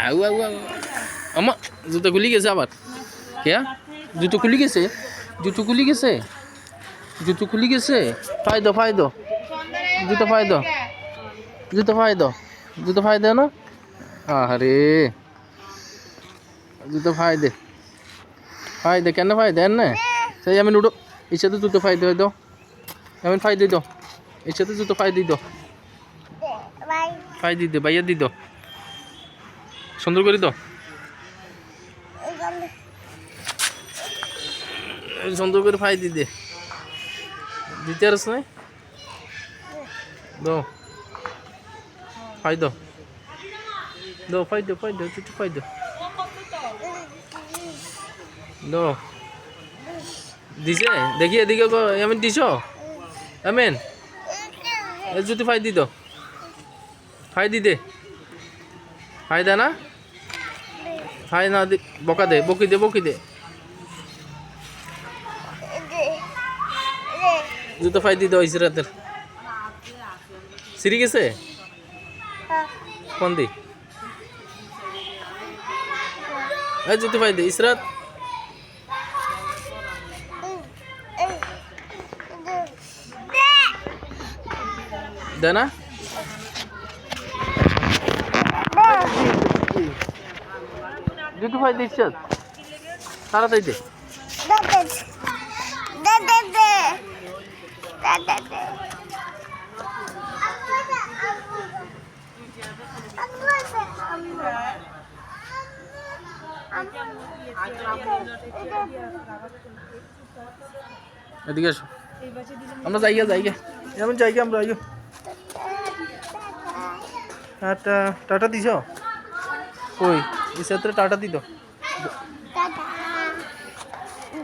আউ আউ আউ আমা জুতো খুলি গেছে আবার কে জুতো খুলি গেছে জুতো খুলি গেছে জুতো খুলি গেছে ফায়দো ফায়দো জুতো ফায়দো জুতো ফায়দো জুতো ফায়দো না আরে জুতো ফায়দে ফায়দে কেন ফায়দে না সেই আমি উঠো ইচ্ছে তো জুতো ফায়দে দাও আমি ফায়দে দাও ইচ্ছে তো জুতো ফায়দে দাও ফায়দে দে ভাইয়া দি দাও সুন্দর করে দাও সুন্দর করে ফায়দে দে দিতে পারছ না দাও ফায়দো দাও ফায়দো ফায়দো জুতো ফায়দো দাও দিছে দেখি এদিকে আমি দিছ আমেন জুতো ফায়দি দাও ফায়দি দে ফায়দা না ফায় না বকা দে বকি দে বকি দে জুতো ফায়দি দাও ইসরাতের সিরি গেছে কোন দি জুতো ফায়দে ইসরাত দে না জুতো ফায়দে ইসরাত তাড়াতাড়ি দে এদিকে আসো আমরা যাইগা যাইগা এমন যাইগা আমরা আইও টাটা টাটা দিছ কই এই ক্ষেত্রে টাটা দিত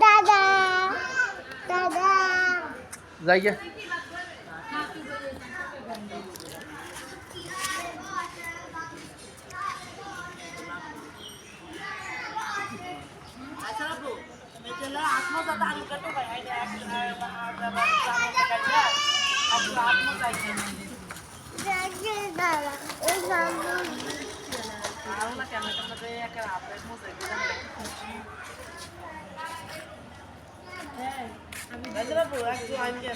দাদা দাদা যাইগা